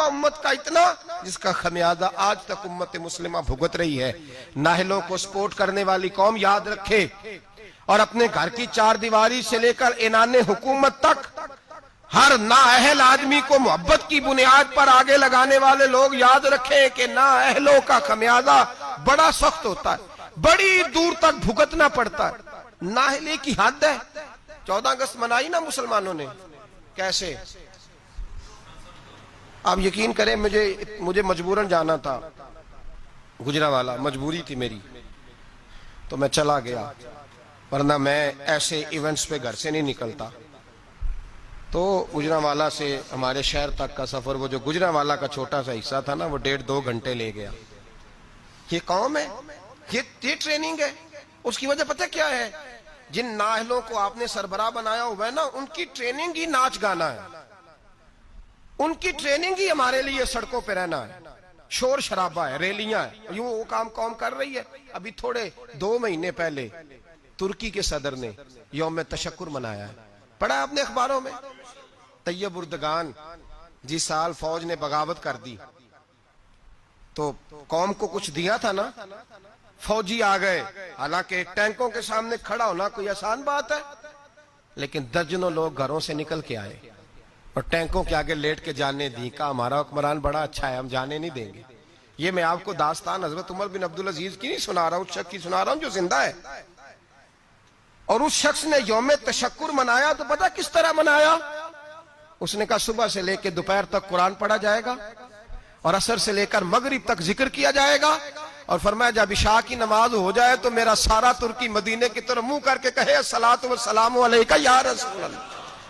امت کا اتنا جس کا خمیازہ آج تک امت مسلمہ بھگت رہی ہے۔ نااہلوں کو سپورٹ کرنے والی قوم یاد رکھے، اور اپنے گھر کی چار دیواری سے لے کر اعلان حکومت تک ہر نااہل آدمی کو محبت کی بنیاد پر آگے لگانے والے لوگ یاد رکھیں کہ نااہلوں کا خمیازہ بڑا سخت ہوتا ہے، بڑی دور تک بھگتنا پڑتا ہے۔ نااہلی کی حد ہے۔ 14 اگست منائی نا مسلمانوں نے، کیسے؟ آپ یقین کریں مجھے مجبوراً جانا تھا گجرانوالہ، مجبوری تھی میری، تو میں چلا گیا، ورنہ میں ایسے ایونٹس پہ گھر سے نہیں نکلتا۔ تو گجرانوالہ سے ہمارے شہر تک کا سفر، وہ جو گجرانوالہ کا چھوٹا سا حصہ تھا نا، وہ 1.5-2 گھنٹے لے گیا۔ یہ قوم ہے، یہ ٹریننگ ہے۔ اس کی وجہ پتہ کیا ہے؟ جن نااہلوں کو آپ نے سربراہ بنایا ہوا ہے نا، ان کی ٹریننگ ہی ناچ گانا ہے، ان کی ٹریننگ ہی ہمارے لیے سڑکوں پہ رہنا ہے، شور شرابہ ہے، ریلیاں ہیں، یوں وہ کام قوم کر رہی ہے۔ ابھی تھوڑے 2 مہینے پہلے ترکی کے صدر نے یوم تشکر منایا ہے، پڑھا آپ نے اخباروں میں؟ طیب اردگان جس سال فوج نے بغاوت کر دی تو قوم کو کچھ دیا تھا نا، فوجی آ گئے، حالانکہ ٹینکوں کے سامنے کھڑا ہونا کوئی آسان بات ہے، لیکن درجنوں لوگ گھروں سے نکل کے آئے اور ٹینکوں کے آگے لیٹ کے جانے دی، کہا ہمارا حکمران بڑا اچھا ہے، ہم جانے نہیں دیں گے۔ یہ میں آپ کو داستان حضرت عمر بن عبدالعزیز کی نہیں سنا رہا ہوں، اس شخص کی سنا رہا ہوں جو زندہ ہے۔ اور اس شخص نے یوم تشکر منایا تو پتہ کس طرح منایا؟ اس نے کہا صبح سے لے کے دوپہر تک قرآن پڑھا جائے گا، اور عصر سے لے کر مغرب تک ذکر کیا جائے گا، اور فرمایا جب عشاء کی نماز ہو جائے تو میرا سارا ترکی مدینے کی طرف منہ کر کے کہے الصلاۃ والسلام علیکہ یا رسول اللہ،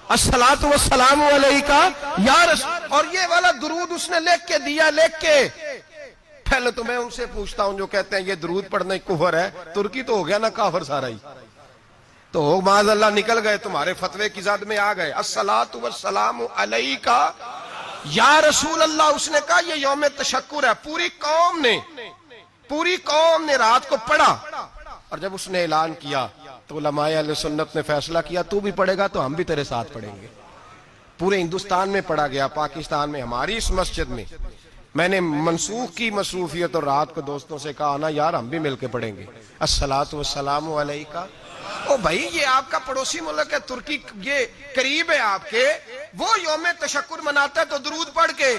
الصلاۃ والسلام علیکہ یا رسول۔ اور یہ والا درود اس نے لکھ کے دیا، لکھ کے۔ پہلے تو میں ان سے پوچھتا ہوں جو کہتے ہیں یہ درود پڑھنا کفر ہے، ترکی تو ہو گیا نا کافر سارا ہی، تو ہو معاذ اللہ نکل گئے، تمہارے فتوے کی زد میں آ گئے۔ الصلاۃ والسلام علیکہ یا رسول اللہ، اس نے کہا یہ یوم تشکر ہے۔ پوری قوم نے رات کو پڑھا، اور جب اس نے اعلان کیا تو علماء اہل سنت نے فیصلہ کیا تو بھی پڑھے گا تو ہم بھی تیرے ساتھ پڑھیں گے۔ پورے ہندوستان میں پڑھا گیا، پاکستان میں، ہماری اس مسجد میں۔ میں نے منسوخ کی مصروفیت اور رات کو دوستوں سے کہا نا یار ہم بھی مل کے پڑھیں گے الصلاۃ والسلام علیکہ۔ او بھائی یہ آپ کا پڑوسی ملک ہے ترکی، یہ قریب ہے آپ کے، وہ یوم تشکر مناتا ہے تو درود پڑھ کے،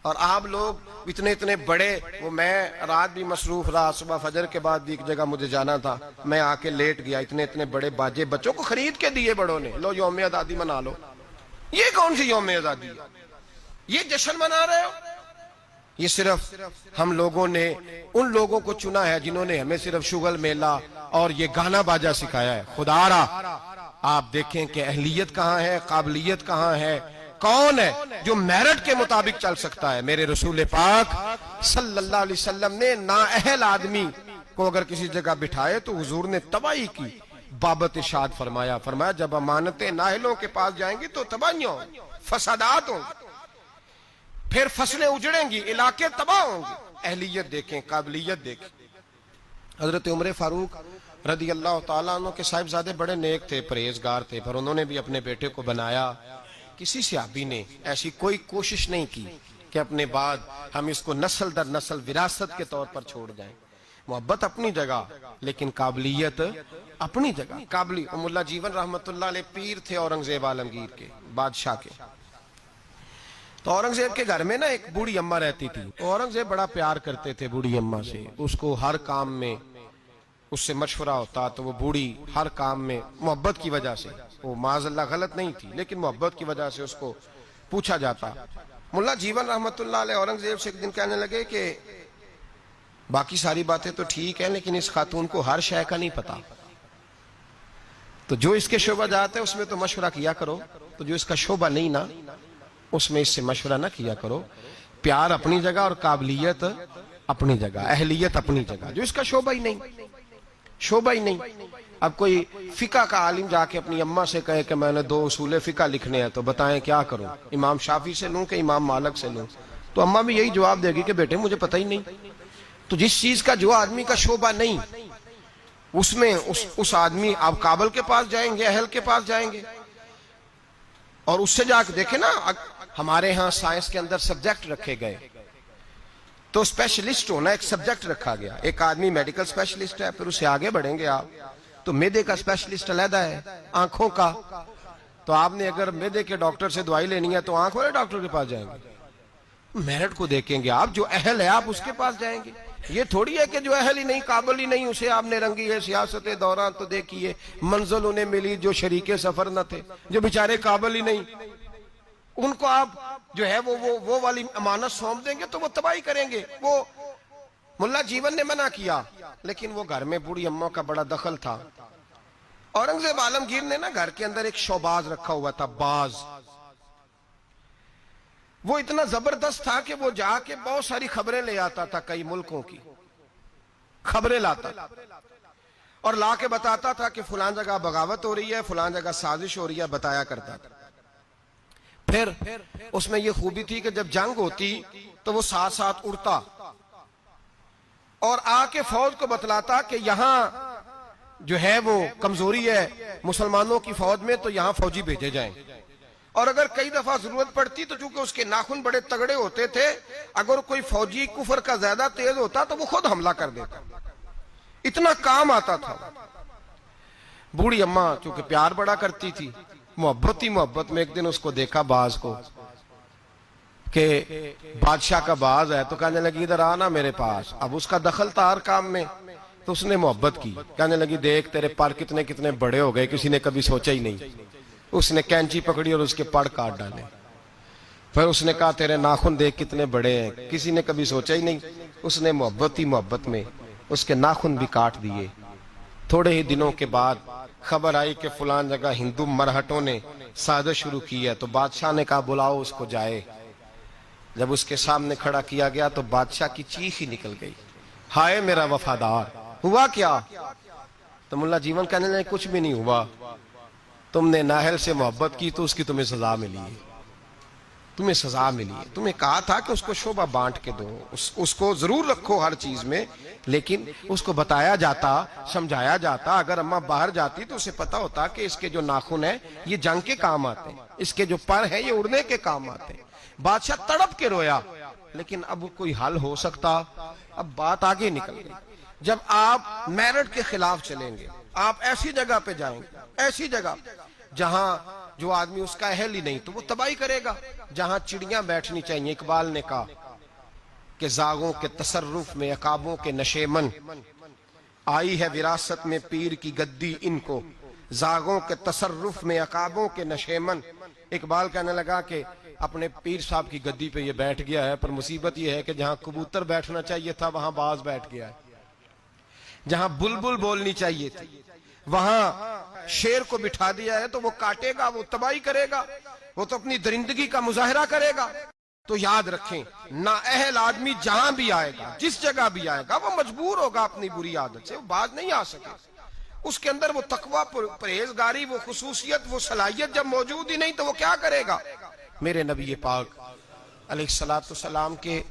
اور آپ لوگ اتنے بڑے۔ وہ میں رات بھی مصروف رہا، صبح فجر کے بعد بھی ایک جگہ مجھے جانا تھا، میں آ کے لیٹ گیا، اتنے بڑے باجے بچوں کو خرید کے دیے بڑوں نے، لو یوم آزادی منا لو۔ یہ کون سی یوم آزادی ہے؟ یہ جشن منا رہے ہو؟ یہ صرف ہم لوگوں نے ان لوگوں کو چنا ہے جنہوں نے ہمیں صرف شغل میلہ اور یہ گانا باجا سکھایا ہے۔ خدا را آپ دیکھیں کہ اہلیت کہاں ہے، قابلیت کہاں ہے، کون ہے جو میرٹ کے مطابق چل سکتا ہے؟ میرے رسول پاک صلی اللہ علیہ وسلم نے نااہل آدمی کو اگر کسی جگہ بٹھائے تو حضور نے تباہی کی بابت ارشاد فرمایا جب امانتیں نااہلوں کے پاس جائیں گی تو تباہیاں ہوں گی، فسادات ہوں گی، پھر فصلیں اجڑیں گی، علاقے تباہ ہوں گے۔ اہلیت دیکھیں، قابلیت دیکھیں۔ حضرت عمر فاروق رضی اللہ تعالیٰ عنہ کے صاحبزادے بڑے نیک تھے، پرہیزگار تھے، پر انہوں نے بھی اپنے بیٹے کو بنایا۔ کسی صحابی نے ایسی کوئی کوشش نہیں کی کہ اپنے بعد ہم اس کو نسل در نسل وراثت کے طور پر چھوڑ جائیں۔ محبت اپنی جگہ لیکن قابلیت اپنی جگہ۔ مولا جیون رحمت اللہ علیہ پیر تھے اورنگزیب عالمگیر کے، بادشاہ کے۔ تو اورنگزیب کے گھر میں نا ایک بوڑھی اماں رہتی تھی، اورنگزیب بڑا پیار کرتے تھے بوڑھی اماں سے، اس کو ہر کام میں اس سے مشورہ ہوتا تو وہ بوڑھی ہر کام میں محبت کی وجہ سے، وہ معاذ اللہ غلط نہیں تھی لیکن محبت کی وجہ سے اس کو پوچھا جاتا۔ مولا جیون رحمت اللہ علیہ اورنگزیب سے ایک دن کہنے لگے کہ باقی ساری باتیں تو ٹھیک ہیں لیکن اس خاتون کو ہر شے کا نہیں پتا، تو جو اس کے شعبہ جاتے ہیں اس میں تو مشورہ کیا کرو، تو جو اس کا شعبہ نہیں نا اس میں اس سے مشورہ نہ کیا کرو۔ پیار اپنی جگہ اور قابلیت اپنی جگہ، اہلیت اپنی جگہ، جو اس کا شعبہ ہی نہیں۔ اب کوئی فقہ کا عالم جا کے اپنی اماں سے کہے کہ میں نے 2 اصول فقہ لکھنے ہیں تو بتائیں کیا کروں، امام شافعی سے لوں کہ امام مالک سے لوں؟ تو اماں بھی یہی جواب دے گی کہ بیٹے مجھے پتہ ہی نہیں۔ تو جس چیز کا جو آدمی کا شعبہ نہیں اس میں اس آدمی آپ کابل کے پاس جائیں گے، اہل کے پاس جائیں گے، اور اس سے جا کے دیکھیں نا ہمارے ہاں سائنس کے اندر سبجیکٹ رکھے گئے تو اسپیشلسٹ ہونا ایک سبجیکٹ رکھا گیا. ایک آدمی میڈیکل اسپیشلسٹ ہے, پھر اسے آگے بڑھیں گے آپ تو معدے کا اسپیشلسٹ علیحدہ ہے, آنکھوں کا تو آپ نے اگر معدے کے ڈاکٹر سے دوائی لینی ہے تو آنکھ والے ڈاکٹر کے پاس جائیں گے. میرٹ کو دیکھیں گے آپ, جو اہل ہے آپ اس کے پاس جائیں گے. یہ تھوڑی ہے کہ جو اہل ہی نہیں, قابل ہی نہیں, اسے آپ نے رنگی ہے. سیاست دوران تو دیکھیے منزل انہیں ملی جو شریک سفر نہ تھے, جو بیچارے قابل ہی نہیں, ان کو آپ جو ہے وہ والی امانت سونپ دیں گے تو وہ تباہی کریں گے. وہ ملا جیون نے منع کیا, لیکن وہ گھر میں بوڑھی اماں کا بڑا دخل تھا. اورنگزیب عالمگیر نے نا گھر کے اندر ایک شوباز رکھا ہوا تھا, باز. وہ اتنا زبردست تھا کہ وہ جا کے بہت ساری خبریں لے آتا تھا, کئی ملکوں کی خبریں لاتا اور لا کے بتاتا تھا کہ فلان جگہ بغاوت ہو رہی ہے, فلان جگہ سازش ہو رہی ہے, بتایا کرتا تھا. پھر اس میں یہ خوبی تھی کہ جب جنگ ہوتی تو وہ ساتھ ساتھ اڑتا اور آ کے فوج کو بتلاتا کہ یہاں جو ہے وہ کمزوری ہے مسلمانوں کی فوج میں, تو یہاں فوجی بھیجے جائیں. اور اگر کئی دفعہ ضرورت پڑتی تو چونکہ اس کے ناخن بڑے تگڑے ہوتے تھے, اگر کوئی فوجی کفر کا زیادہ تیز ہوتا تو وہ خود حملہ کر دیتا. اتنا کام آتا تھا. بوڑھی اماں چونکہ پیار بڑا کرتی تھی, محبت ہی محبت میں ایک دن اس کو دیکھا باز کو کہ بادشاہ کا باز ہے, تو کہنے لگی ادھر آنا میرے پاس. اب اس کا دخل تھا ہر کام میں, تو اس نے محبت کی. کہنے لگی دیکھ تیرے پر کتنے کتنے بڑے ہو گئے, کسی نے کبھی سوچا ہی نہیں. اس نے کینچی پکڑی اور اس کے پڑ کاٹ ڈالے. پھر اس نے کہا تیرے ناخن دیکھ کتنے بڑے ہیں, کسی نے کبھی سوچا ہی نہیں. اس نے محبت ہی محبت میں اس کے ناخن بھی کاٹ دیے. تھوڑے ہی دنوں کے بعد خبر آئی کہ فلان جگہ ہندو مرہٹوں نے سازش شروع کی ہے, تو بادشاہ نے کہا بلاؤ اس کو جائے. جب اس کے سامنے کھڑا کیا گیا تو بادشاہ کی چیخ ہی نکل گئی, ہائے میرا وفادار, ہوا کیا؟ تو ملا جیون کہنے لگے کچھ بھی نہیں ہوا, تم نے نااہل سے محبت کی تو اس کی تمہیں سزا ملی ہے, تمہیں سزا ملی ہے. تمہیں کہا تھا کہ اس کو شعبہ بانٹ کے دو, اس کو ضرور رکھو ہر چیز میں, لیکن اس کو بتایا جاتا, سمجھایا جاتا. اگر اماں باہر جاتی تو اسے پتا ہوتا کہ اس کے جو ناخن ہیں یہ جنگ کے کام آتے ہیں, اس کے جو پر ہیں یہ اڑنے کے کام آتے ہیں. بادشاہ تڑپ کے رویا, لیکن اب کوئی حل ہو سکتا. اب بات آگے نکل گئی. جب آپ میرٹ کے خلاف چلیں گے, آپ ایسی جگہ پہ جائیں گے, ایسی جگہ جہاں جو آدمی اس کا اہل ہی نہیں, تو وہ تباہی کرے گا. جہاں چڑیاں بیٹھنی چاہیے, اقبال نے کہا کہ زاغوں کے تصرف میں عقابوں کے نشیمن, آئی ہے وراثت میں پیر کی گدی ان کو, زاغوں کے تصرف میں عقابوں کے نشیمن. اقبال کہنے لگا کہ اپنے پیر صاحب کی گدی پہ یہ بیٹھ گیا ہے, پر مصیبت یہ ہے کہ جہاں کبوتر بیٹھنا چاہیے تھا وہاں باز بیٹھ گیا ہے, جہاں بلبل بولنی چاہیے تھی وہاں شیر کو بٹھا دیا ہے, تو وہ کاٹے گا, وہ تباہی کرے گا, وہ تو اپنی درندگی کا مظاہرہ کرے گا. تو یاد رکھیں, نااہل آدمی جہاں بھی آئے گا, جس جگہ بھی آئے گا, وہ مجبور ہوگا اپنی بری عادت سے, وہ باز نہیں آ سکے. اس کے اندر وہ تقویٰ, پرہیزگاری, وہ خصوصیت, وہ صلاحیت جب موجود ہی نہیں تو وہ کیا کرے گا. میرے نبی پاک علیہ الصلوۃ والسلام کے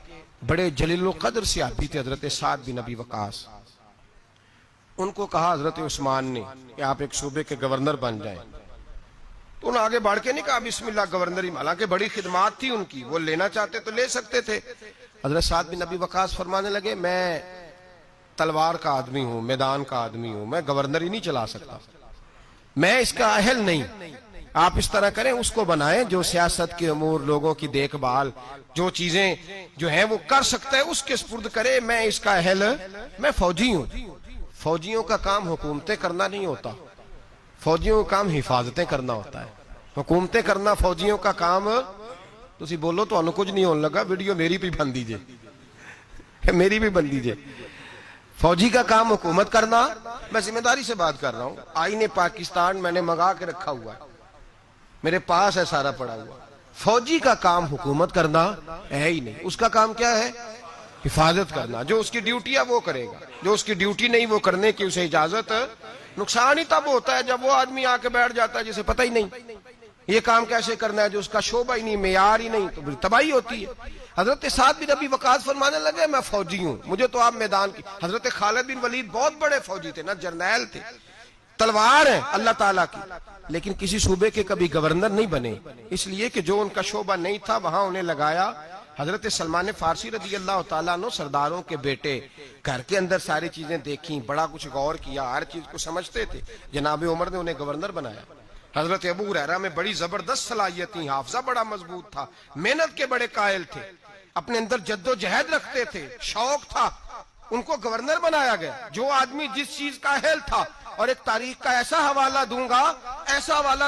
بڑے جلیل القدر صحابی تھے حضرت سعد بن ابی وقاص. ان کو کہا حضرت عثمان نے کہ آپ ایک صوبے کے گورنر بن جائیں, تو انہوں نے آگے بڑھ کے نہیں کہا بسم اللہ گورنر ہی, حالانکہ بڑی خدمات تھی ان کی, وہ لینا چاہتے تو لے سکتے تھے. حضرت سعد بن ابی وقاص فرمانے لگے میں تلوار کا آدمی ہوں, میدان کا آدمی ہوں, میں گورنر ہی نہیں چلا سکتا, میں اس کا اہل نہیں. آپ اس طرح کریں, اس کو بنائیں جو سیاست کے امور, لوگوں کی دیکھ بھال, جو چیزیں جو ہیں وہ کر سکتا ہے اس کے سپرد کرے, میں اس کا اہل, میں فوجی ہوں. فوجیوں کا کام حکومتیں کرنا نہیں ہوتا, فوجیوں کا کام حفاظتیں کرنا ہوتا ہے. حکومتیں کرنا فوجیوں کا کام. تسی بولو تو انو کچھ نہیں ہونے لگا, ویڈیو میری بھی بن دیجئے, میری بھی بن دیجئے. فوجی کا کام حکومت کرنا, میں ذمہ داری سے بات کر رہا ہوں. آئین پاکستان میں نے منگا کے رکھا ہوا ہے, میرے پاس ہے سارا پڑا ہوا. فوجی کا کام حکومت کرنا ہے ہی نہیں, اس کا کام کیا ہے؟ حفاظت کرنا. جو اس کی ڈیوٹی ہے وہ کرے گا, جو اس کی ڈیوٹی نہیں وہ کرنے کی اسے اجازت. نقصان ہی تب ہوتا ہے جب وہ آدمی آ کے بیٹھ جاتا ہے جسے پتہ ہی نہیں یہ کام کیسے کرنا ہے, جو اس کا شعبہ ہی نہیں, معیار ہی نہیں, تو تباہی ہوتی ہے. حضرت سعد بن ابی وقاص فرمانے لگے میں فوجی ہوں, مجھے تو آپ میدان کی. حضرت خالد بن ولید بہت بڑے فوجی تھے, نہ جرنیل تھے, تلوار ہے اللہ تعالیٰ کی، لیکن کسی صوبے کے کبھی گورنر نہیں بنے، اس لیے کہ جو ان کا شعبہ نہیں تھا وہاں انہیں لگایا۔ حضرت سلمان فارسی رضی اللہ تعالیٰ عنہ سرداروں کے بیٹے، گھر کے اندر ساری چیزیں دیکھیں، بڑا کچھ غور کیا، ہر چیز کو سمجھتے تھے، جناب عمر نے انہیں گورنر بنایا۔ حضرت ابو ہریرہ میں بڑی زبردست صلاحیت تھی، حافظہ بڑا مضبوط تھا، محنت کے بڑے قائل تھے، اپنے اندر جد و جہد رکھتے تھے، شوق تھا، ان کو گورنر بنایا گیا۔ جو آدمی جس چیز کا اہل تھا، اور ایک تاریخ کا ایسا حوالہ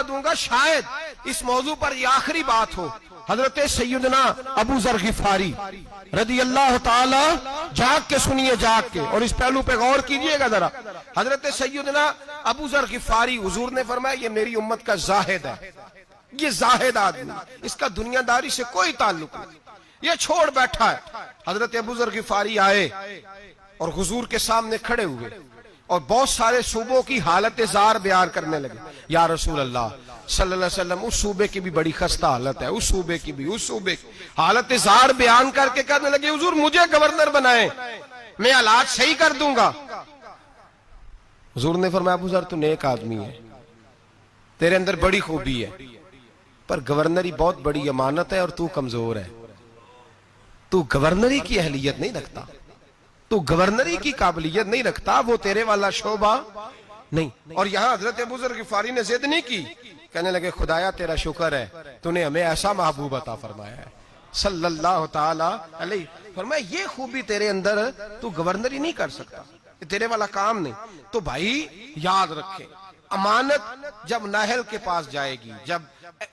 دوں گا شاید اس موضوع پر یہ آخری بات ہو، حضرت سیدنا ابو ذر غفاری رضی اللہ تعالی، جاگ کے سنیے، جاگ کے، اور اس پہلو پہ غور کیجئے گا ذرا۔ حضرت سیدنا ابو ذر غفاری، حضور نے فرمایا یہ میری امت کا زاہد ہے، یہ زاہد آدمی، اس کا دنیا داری سے کوئی تعلق نہیں، یہ چھوڑ بیٹھا ہے۔ حضرت ابو ذر غفاری آئے اور حضور کے سامنے کھڑے ہوئے اور بہت سارے صوبوں کی حالت زار بیان کرنے لگے۔ یا رسول اللہ صلی اللہ علیہ وسلم، اس صوبے کی بھی بڑی خستہ حالت ہے، اس صوبے کی بھی، اس صوبے کی حالت زار بیان کر کے کہنے لگے حضور مجھے گورنر بنائیں، میں حالات صحیح کر دوں گا۔ حضور نے فرمایا ابو ذر تو نیک آدمی ہے، تیرے اندر بڑی خوبی ہے، پر گورنری بہت بڑی امانت ہے اور تو کمزور ہے، تو گورنری کی اہلیت نہیں رکھتا، تو گورنری کی قابلیت نہیں رکھتا، وہ تیرے والا شعبہ نہیں۔ اور یہاں حضرت ابو ذر غفاری نے ضد نہیں کی، کہنے لگے خدایا تیرا شکر ہے، تو نے ہمیں ایسا محبوب عطا فرمایا ہے صلی اللہ تعالی علیہ۔ فرمایا یہ خوبی تیرے اندر، تو گورنری نہیں کر سکتا، یہ تیرے والا کام نہیں۔ تو بھائی یاد رکھیں، امانت جب نااہل کے پاس جائے گی، جب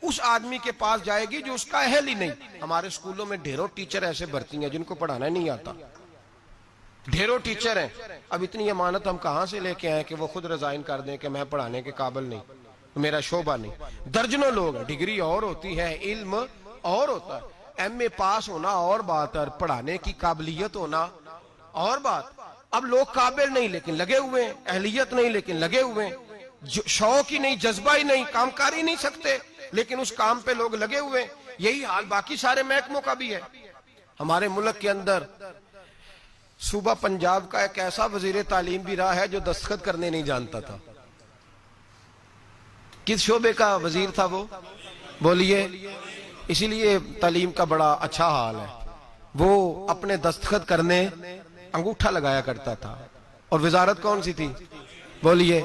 اس آدمی کے پاس جائے گی جو اس کا اہل ہی نہیں۔ ہمارے اسکولوں میں ڈھیروں ٹیچر ایسے بھرتی ہیں جن کو پڑھانا نہیں آتا، ڈھیروں ٹیچر ہیں، اب اتنی امانت ہم کہاں سے لے کے آئیں کہ وہ خود ریزائن کر دیں کہ میں پڑھانے کے قابل نہیں، میرا شعبہ نہیں۔ درجنوں لوگ ہیں، ڈگری اور ہوتی ہے، علم اور ہوتا ہے، ایم اے پاس ہونا اور بات ہے، پڑھانے کی قابلیت ہونا اور بات۔ اب لوگ قابل نہیں لیکن لگے ہوئے ہیں، اہلیت نہیں لیکن لگے ہوئے ہیں، شوق ہی نہیں، جذبہ ہی نہیں، کام کر ہی نہیں سکتے لیکن اس کام پہ لوگ لگے ہوئے ہیں۔ یہی حال باقی سارے محکموں کا بھی ہے۔ ہمارے ملک کے اندر صوبہ پنجاب کا ایک ایسا وزیر تعلیم بھی رہا ہے جو دستخط کرنے نہیں جانتا تھا۔ کس شعبے کا وزیر تھا وہ؟ بولیے۔ اسی لیے تعلیم کا بڑا اچھا حال ہے، وہ اپنے دستخط کرنے انگوٹھا لگایا کرتا تھا، اور وزارت کون سی تھی؟ بولیے۔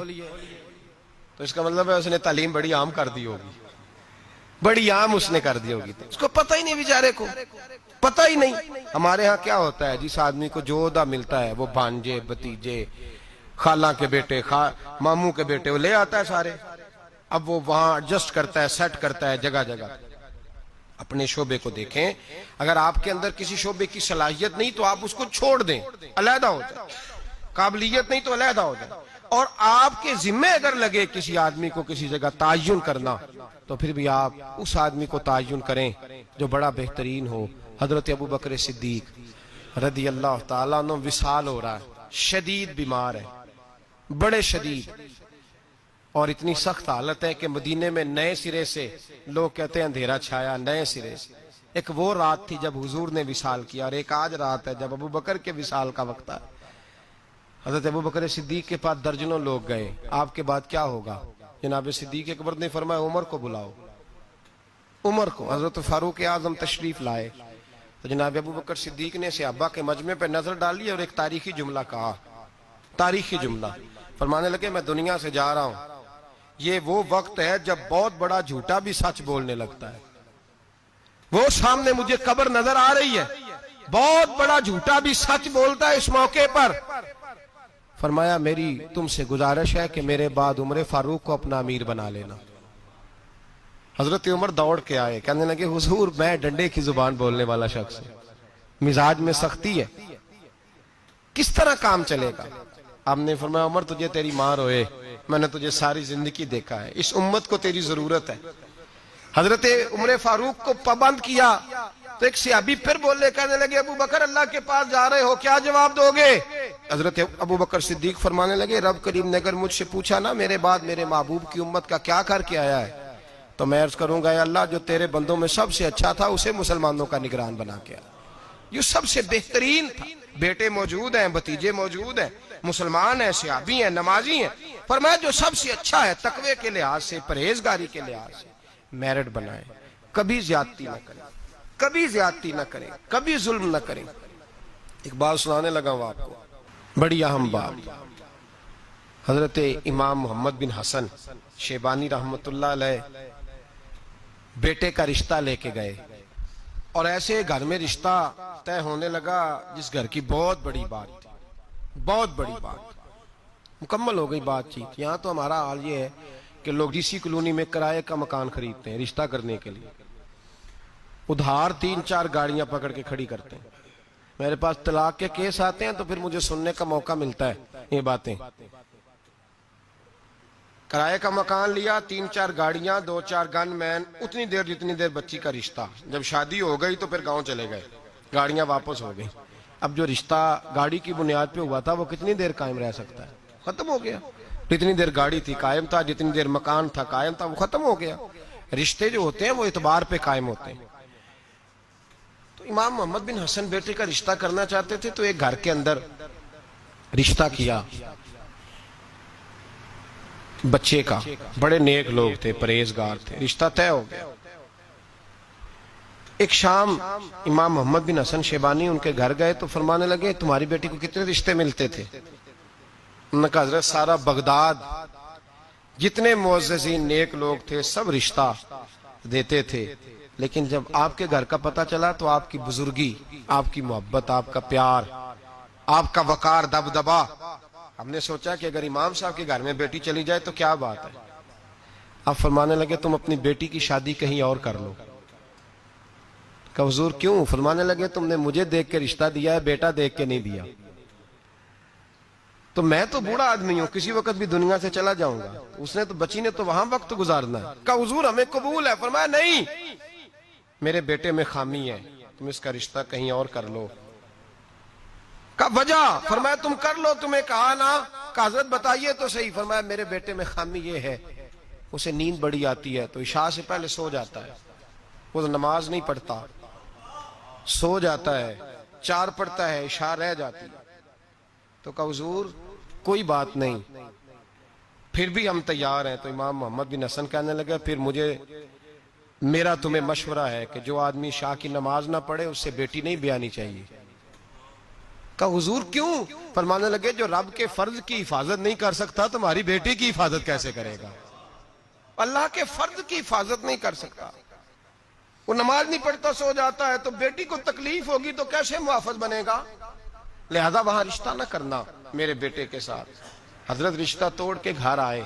تو اس کا مطلب ہے اس نے تعلیم بڑی عام کر دی ہوگی، بڑی عام اس نے کر دی ہوگی، اس کو پتہ ہی نہیں، بیچارے کو پتہ ہی نہیں۔ ہمارے ہاں کیا ہوتا ہے، جس آدمی کو جو عہدہ ملتا ہے وہ بھانجے، بھتیجے، خالہ کے بیٹے، ماموں کے بیٹے وہ لے آتا ہے سارے، اب وہ وہاں ایڈجسٹ کرتا ہے، سیٹ کرتا ہے جگہ جگہ۔ اپنے شعبے کو دیکھیں، اگر آپ کے اندر کسی شعبے کی صلاحیت نہیں تو آپ اس کو چھوڑ دیں، علیحدہ ہو جائے، قابلیت نہیں تو علیحدہ ہو جائے، اور آپ کے ذمہ اگر لگے کسی آدمی کو کسی جگہ تعین کرنا تو پھر بھی آپ اس آدمی کو تعین کریں جو بڑا بہترین ہو۔ حضرت ابو بکر صدیق رضی اللہ تعالیٰ عنہ وصال ہو رہا ہے، شدید بیمار ہے، بڑے شدید، اور اتنی سخت حالت ہے کہ مدینے میں نئے سرے سے، لوگ کہتے ہیں اندھیرا چھایا، نئے سرے سے۔ ایک وہ رات تھی جب حضور نے وصال کیا، اور ایک آج رات ہے جب ابو بکر کے وصال کا وقت ہے۔ حضرت ابو بکر صدیق کے پاس درجنوں لوگ گئے، آپ کے بعد کیا ہوگا؟ جناب صدیق اکبر نے فرمایا عمر کو بلاؤ، عمر کو۔ حضرت فاروق اعظم تشریف لائے تو جناب ابو بکر صدیق نے صحابہ کے مجمع پہ نظر ڈالی اور ایک تاریخی جملہ کہا، تاریخی جملہ، فرمانے لگے میں دنیا سے جا رہا ہوں، یہ وہ وقت ہے جب بہت بڑا جھوٹا بھی سچ بولنے لگتا ہے، وہ سامنے مجھے قبر نظر آ رہی ہے، بہت بڑا جھوٹا بھی سچ بولتا ہے اس موقع پر۔ فرمایا میری تم سے گزارش ہے کہ میرے بعد عمر فاروق کو اپنا امیر بنا لینا۔ حضرت عمر دوڑ کے آئے، کہنے لگے حضور میں ڈنڈے کی زبان بولنے والا شخص ہوں، مزاج میں سختی ہے، کس طرح کام چلے گا؟ آپ نے فرمایا عمر تجھے تیری ماں روئے، میں نے تجھے ساری زندگی دیکھا ہے، اس امت کو تیری ضرورت ہے۔ حضرت عمر فاروق کو پابند کیا تو ایک صحابی پھر بولے، کہنے لگے ابو بکر اللہ کے پاس جا رہے ہو، کیا جواب دو گے؟ حضرت ابو بکر صدیق فرمانے لگے رب کریم نے اگر مجھ سے پوچھا نا میرے بعد میرے محبوب کی امت کا کیا کر کے آیا ہے تو میں عرض کروں گا اے اللہ جو تیرے بندوں میں سب سے اچھا تھا اسے مسلمانوں کا نگران بنا کے آیا۔ جو سب سے بہترین تھا. بیٹے موجود ہیں, بھتیجے موجود ہیں, مسلمان ہیں, صحابی ہیں, نمازی ہیں. فرمایا جو سب سے اچھا ہے تقوی کے لحاظ سے, پرہیزگاری کے لحاظ سے میرٹ بنائیں. کبھی زیادتی نہ کریں, کبھی زیادتی نہ کریں, کبھی ظلم نہ کریں. ایک بات سنانے لگا ہوں آپ کو, بڑی اہم بات. حضرت امام محمد بن حسن شیبانی رحمۃ اللہ علیہ بیٹے کا رشتہ لے کے گئے, اور ایسے گھر میں رشتہ طے ہونے لگا جس گھر کی بہت بڑی بات تھی, بہت بڑی بات, مکمل ہو گئی بات چیت. یہاں تو ہمارا حال یہ ہے کہ لوگ اسی کالونی میں کرائے کا مکان خریدتے ہیں رشتہ کرنے کے لیے, ادھار 3-4 گاڑیاں پکڑ کے کھڑی کرتے ہیں. میرے پاس طلاق کے کیس آتے ہیں تو پھر مجھے سننے کا موقع ملتا ہے یہ باتیں. کرائے کا مکان لیا, 3-4 گاڑیاں, 2-4 گن مین, اتنی دیر جتنی دیر بچی کا رشتہ. جب شادی ہو گئی تو پھر گاؤں چلے گئے, گاڑیاں واپس ہو گئی. اب جو رشتہ گاڑی کی بنیاد پہ ہوا تھا وہ کتنی دیر قائم رہ سکتا ہے؟ ختم ہو گیا. جتنی دیر گاڑی تھی قائم تھا, جتنی دیر مکان تھا قائم تھا, وہ ختم ہو گیا. رشتے جو ہوتے ہیں وہ اعتبار پہ قائم ہوتے ہیں. تو امام محمد بن حسن بیٹے کا رشتہ کرنا چاہتے تھے تو ایک گھر کے اندر رشتہ کیا بچے کا. بڑے نیک لوگ تھے, پرہیزگار تھے, رشتہ طے ہو گیا. ایک شام امام محمد بن حسن شیبانی ان کے گھر گئے تو فرمانے لگے تمہاری بیٹی کو کتنے رشتے ملتے تھے؟ انہوں نے کہا حضرت سارا بغداد جتنے معززین نیک لوگ تھے سب رشتہ دیتے تھے, لیکن جب آپ کے گھر کا پتہ چلا تو آپ کی بزرگی, آپ کی محبت, آپ کا پیار, آپ کا وقار, دبدبا, ہم نے سوچا کہ اگر امام صاحب کے گھر میں بیٹی چلی جائے تو کیا بات ہے. آپ فرمانے لگے تم اپنی بیٹی کی شادی کہیں اور کر لو. کہ حضور کیوں؟ فرمانے لگے تم نے مجھے دیکھ کے رشتہ دیا ہے, بیٹا دیکھ کے نہیں دیا. تو میں تو بوڑھا آدمی ہوں, کسی وقت بھی دنیا سے چلا جاؤں گا, اس نے تو بچی نے تو وہاں وقت گزارنا ہے. کہ حضور ہمیں قبول ہے. فرمایا نہیں, میرے بیٹے میں خامی ہے, تم اس کا رشتہ کہیں اور کر لو. کا وجہ؟ فرمایا تم کر لو, تمہیں کہا نا. کہ حضرت بتائیے تو صحیح. فرمایا میرے بیٹے میں خامی یہ ہے, اسے نیند بڑی آتی ہے تو عشاء سے پہلے سو جاتا ہے, وہ نماز نہیں پڑھتا, سو جاتا ہے, 4 پڑھتا ہے, عشاء رہ جاتی ہے. تو کہ حضور کوئی بات نہیں, پھر بھی ہم تیار ہیں. تو امام محمد بن حسن کہنے لگے پھر میرا تمہیں مشورہ ہے کہ جو آدمی عشاء کی نماز نہ پڑھے اس سے بیٹی نہیں بیانی چاہیے. کہ حضور کیوں؟ فرمانے لگے جو رب کے فرض کی حفاظت نہیں کر سکتا تمہاری بیٹی کی حفاظت کیسے کرے گا؟ اللہ کے فرض کی حفاظت نہیں کر سکتا, وہ نماز نہیں پڑھتا, سو جاتا ہے, تو بیٹی کو تکلیف ہوگی تو کیسے محافظ بنے گا؟ لہذا وہاں رشتہ نہ کرنا میرے بیٹے کے ساتھ. حضرت رشتہ توڑ کے گھر آئے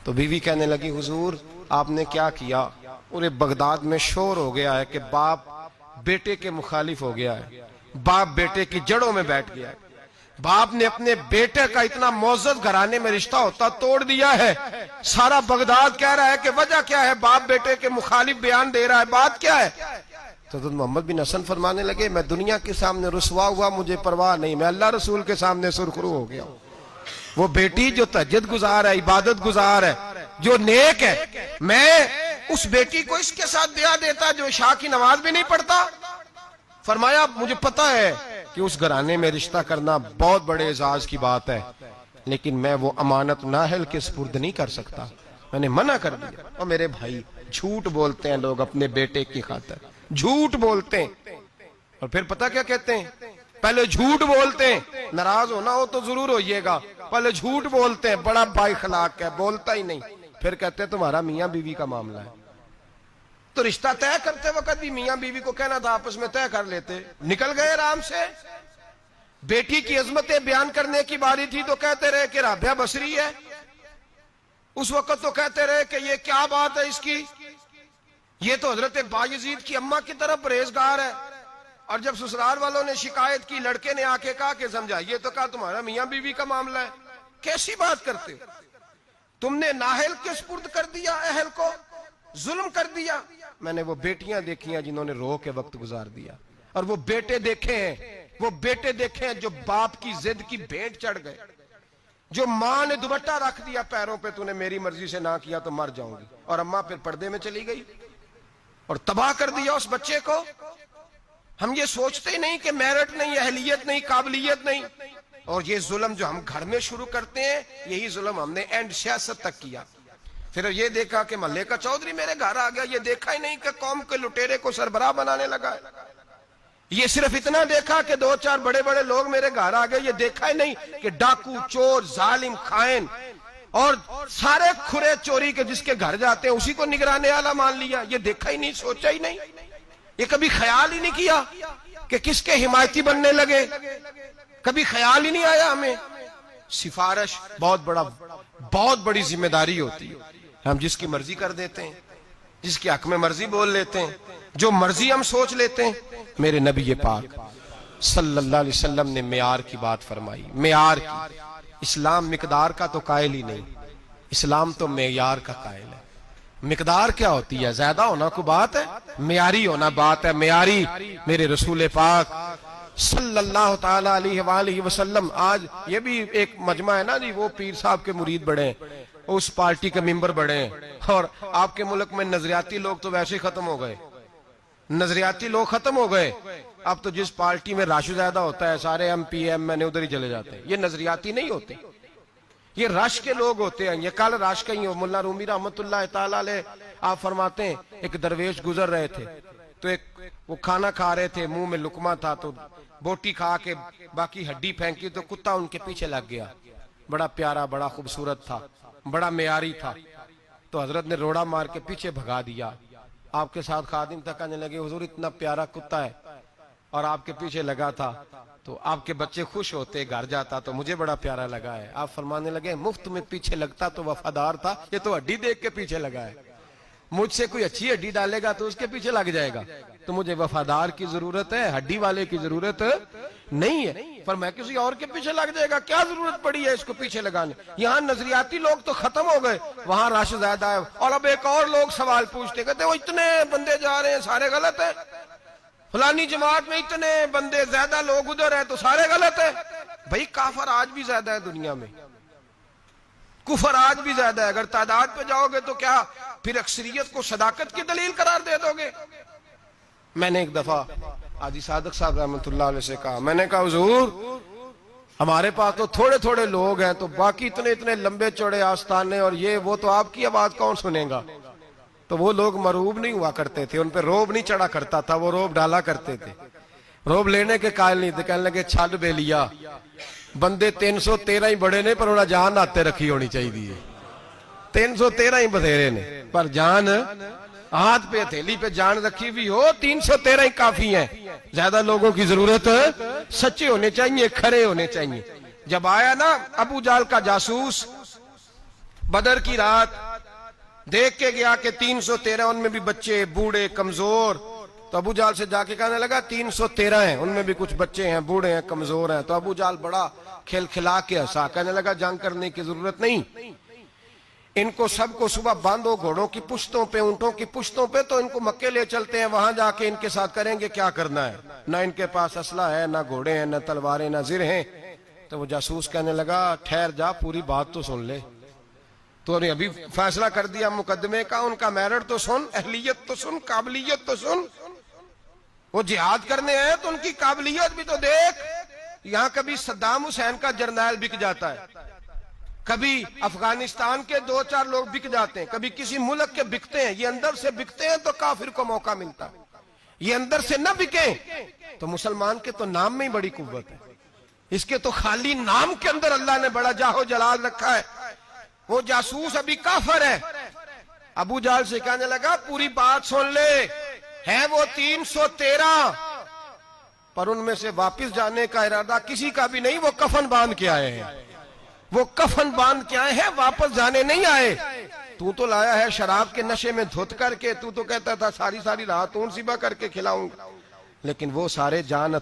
تو بیوی کہنے لگی حضور آپ نے کیا کیا؟ پورے بغداد میں شور ہو گیا ہے کہ باپ بیٹے کے مخالف ہو گیا ہے, باپ بیٹے کی جڑوں میں بیٹھ گیا ہے, باپ نے اپنے بیٹے کا اتنا معزز گھرانے میں رشتہ ہوتا توڑ دیا ہے. سارا بغداد کہہ رہا ہے کہ وجہ کیا ہے, باپ بیٹے کے مخالف بیان دے رہا ہے, بات کیا ہے؟ تو حضرت محمد بن حسن فرمانے لگے میں دنیا کے سامنے رسوا ہوا مجھے پرواہ نہیں, میں اللہ رسول کے سامنے سرخرو ہو گیا. وہ بیٹی جو تہجد گزار ہے, عبادت گزار ہے, جو نیک ہے, میں اس بیٹی کو اس کے ساتھ بیاہ دیتا جو عشاء کی نماز بھی نہیں پڑھتا. فرمایا مجھے پتا ہے کہ اس گھرانے میں رشتہ کرنا بہت بڑے اعزاز کی بات ہے, لیکن میں وہ امانت نااہل کے سپرد نہیں کر سکتا, میں نے منع کر دیا. اور میرے بھائی جھوٹ بولتے ہیں لوگ اپنے بیٹے کی خاطر, جھوٹ بولتے ہیں, اور پھر پتہ کیا کہتے ہیں؟ پہلے جھوٹ بولتے ہیں, ناراض ہونا ہو تو ضرور ہوئیے گا, پہلے جھوٹ بولتے ہیں, بڑا با اخلاق ہے, بولتا ہی نہیں, پھر کہتے ہیں تمہارا میاں بیوی کا معاملہ ہے. تو رشتہ طے کرتے وقت بھی میاں بیوی کو کہنا تھا آپس میں طے کر لیتے, نکل گئے آرام سے. بیٹی کی عظمتیں بیان کرنے کی باری تھی تو کہتے رہے کہ رابعہ بصری ہے, اس وقت تو کہتے رہے کہ یہ کیا بات ہے اس کی, یہ تو حضرت بایزید کی اماں کی طرف پرہیزگار ہے. اور جب سسرال والوں نے شکایت کی, لڑکے نے آ کے کہا کہ سمجھائیے تو کہا تمہارا میاں بیوی کا معاملہ ہے. کیسی بات کرتے ہو, تم نے نااہل کے سپرد کر دیا اہل کو, ظلم کر دیا. میں نے وہ بیٹیاں دیکھی ہیں جنہوں نے رو کے وقت گزار دیا, اور وہ بیٹے دیکھے ہیں, وہ بیٹے دیکھے ہیں جو باپ کی ضد کی بھینٹ چڑھ گئے, جو ماں نے دوپٹہ رکھ دیا پیروں پہ, تو نے میری مرضی سے نہ کیا تو مر جاؤں گی, اور اماں پھر پردے میں چلی گئی اور تباہ کر دیا اس بچے کو. ہم یہ سوچتے ہی نہیں کہ میرٹ نہیں، اہلیت نہیں، قابلیت نہیں. اور یہ ظلم جو ہم گھر میں شروع کرتے ہیں، یہی ظلم ہم نے اینڈ سیاست تک کیا. پھر یہ دیکھا کہ محلے کا چودھری میرے گھر آ گیا، یہ دیکھا ہی نہیں کہ قوم کے لٹیرے کو سربراہ بنانے لگا ہے. یہ صرف اتنا دیکھا کہ 2-4 بڑے بڑے لوگ میرے گھر آ گئے، یہ دیکھا ہی نہیں کہ ڈاکو، چور، ظالم، خائن اور سارے کھرے چوری کے جس کے گھر جاتے ہیں اسی کو نگران اعلیٰ مان لیا. یہ دیکھا ہی نہیں، سوچا ہی نہیں، یہ کبھی خیال ہی نہیں کیا کہ کس کے حمایتی بننے لگے. کبھی خیال ہی نہیں آیا ہمیں. سفارش بہت بڑی ذمہ داری ہوتی ہے. ہم جس کی مرضی کر دیتے ہیں، جس کے حق میں مرضی بول لیتے ہیں، جو مرضی ہم سوچ لیتے ہیں. میرے نبی پاک صلی اللہ علیہ وسلم نے معیار کی بات فرمائی. معیار کی. اسلام مقدار کا تو قائل ہی نہیں، اسلام تو معیار کا قائل ہے. مقدار کیا ہوتی ہے؟ زیادہ ہونا کو بات ہے، معیاری ہونا بات ہے. معیاری میرے رسول پاک صلی اللہ تعالی علیہ وآلہ وسلم. آج یہ بھی ایک مجمع ہے نا جی، وہ پیر صاحب کے مرید بڑے ہیں، اس پارٹی کے ممبر بڑے ہیں. اور آپ کے ملک میں نظریاتی لوگ تو ویسے ہی ختم ہو گئے. نظریاتی لوگ ختم ہو گئے. اب تو جس پارٹی میں رش زیادہ ہوتا ہے سارے ایم پی ایم میں نے ادھر ہی چلے جاتے ہیں. یہ نظریاتی نہیں ہوتے، یہ رش کے لوگ ہوتے ہیں. یہ کل رش کا ہی ہو. ملا رومی رحمت اللہ تعالی علیہ آپ فرماتے ہیں ایک درویش گزر رہے تھے تو وہ کھانا کھا رہے تھے، منہ میں لقمہ تھا تو بوٹی کھا کے باقی ہڈی پھینکی تو کتا ان کے پیچھے لگ گیا. بڑا پیارا، بڑا خوبصورت تھا، بڑا معیاری تھا. تو حضرت نے روڑا مار کے پیچھے بھگا دیا. آپ کے ساتھ خادم تک کہنے لگے حضور اتنا پیارا کتا ہے اور آپ کے پیچھے لگا تھا تو آپ کے بچے خوش ہوتے، گھر جاتا تو مجھے بڑا پیارا لگا ہے. آپ فرمانے لگے مفت میں پیچھے لگتا تو وفادار تھا، یہ تو ہڈی دیکھ کے پیچھے لگا ہے. مجھ سے کوئی اچھی ہڈی ڈالے گا تو اس کے پیچھے لگ جائے گا. تو مجھے وفادار کی ضرورت ہے، ہڈی والے کی ضرورت نہیں ہے. پر میں کسی اور کے پیچھے لگ جائے گا، کیا ضرورت پڑی ہے اس کو پیچھے لگانے. یہاں نظریاتی لوگ تو ختم ہو گئے، وہاں رش زیادہ ہے. اور اب ایک اور لوگ سوال پوچھتے، کہتے وہ اتنے بندے جا رہے ہیں سارے غلط ہیں، فلانی جماعت میں اتنے بندے زیادہ لوگ ادھر ہیں تو سارے غلط ہیں. بھائی کافر آج بھی زیادہ ہے دنیا میں، کفر آج بھی زیادہ ہے. اگر تعداد پہ جاؤ گے تو کیا پھر اکثریت کو صداقت کی دلیل قرار دے دو گے؟ میں نے ایک دفعہ حاجی صادق صاحب رحمۃ اللہ علیہ سے کہا، میں نے کہا حضور ہمارے پاس تو تھوڑے تھوڑے لوگ ہیں تو باقی اتنے لمبے چوڑے آستانے اور یہ وہ، تو آپ کی آواز کون سنے گا؟ تو وہ لوگ مرعوب نہیں ہوا کرتے تھے، ان پہ روب نہیں چڑھا کرتا تھا، وہ روب ڈالا کرتے تھے. روب لینے کے قائل نہیں تھے. کہنے لگے چھڈ بے لیا بندے 313 ہی بڑے نے پر انہیں جان آتے رکھی ہونی چاہیے. 313 ہی بتھیرے نے پر جان ہاتھ پہ ہتھیلی پہ جان رکھی بھی ہو. 313 ہی کافی ہیں. زیادہ لوگوں کی ضرورت سچے ہونے چاہیے، کھرے ہونے چاہیے. جب آیا نا ابو جال کا جاسوس بدر کی رات، دیکھ کے گیا کہ 313 ان میں بھی بچے، بوڑھے، کمزور. تو ابو جال سے جا کے کہنے لگا 313 ہیں، ان میں بھی کچھ بچے ہیں، بوڑھے ہیں، کمزور ہیں. تو ابو جال بڑا کھل کھلا کے ہنسا، کہنے لگا جنگ کرنے کی ضرورت نہیں، ان کو سب کو صبح باندھو گھوڑوں کی پشتوں پہ، اونٹوں کی پشتوں پہ، تو ان کو مکے لے چلتے ہیں، وہاں جا کے ان کے ساتھ کریں گے کیا کرنا ہے. نہ ان کے پاس اسلحہ ہے، نہ گھوڑے ہیں، نہ تلواریں، نہ زر ہیں. تو وہ جاسوس کہنے لگا ٹھہر جا، پوری بات تو سن لے. تو نے ابھی فیصلہ کر دیا مقدمے کا، ان کا میرٹ تو سن، اہلیت تو سن، قابلیت تو سن. وہ جہاد کرنے ہیں تو ان کی قابلیت بھی تو دیکھ. یہاں کبھی صدام حسین کا جرنیل بک جاتا ہے، کبھی افغانستان کے 2-4 لوگ بک جاتے ہیں، کبھی کسی ملک کے بکتے ہیں. یہ اندر سے بکتے ہیں تو کافر کو موقع ملتا. یہ اندر سے نہ بکیں تو مسلمان کے تو نام میں ہی بڑی قوت ہے. اس کے تو خالی نام کے اندر اللہ نے بڑا جاہ و جلال رکھا ہے. وہ جاسوس ابھی کافر ہے. ابو جال سے کہنے لگا پوری بات سن لے، ہے وہ 313 پر ان میں سے واپس جانے کا ارادہ کسی کا بھی نہیں. وہ کفن باندھ کے آئے ہیں، وہ کفن باندھ کے آئے ہیں، واپس جانے نہیں آئے. تو لایا ہے شراب کے نشے میں دھت کر کے، تو کہتا تھا ساری رات اون سیبا کر کے کھلاؤں گا، لیکن وہ سارے جان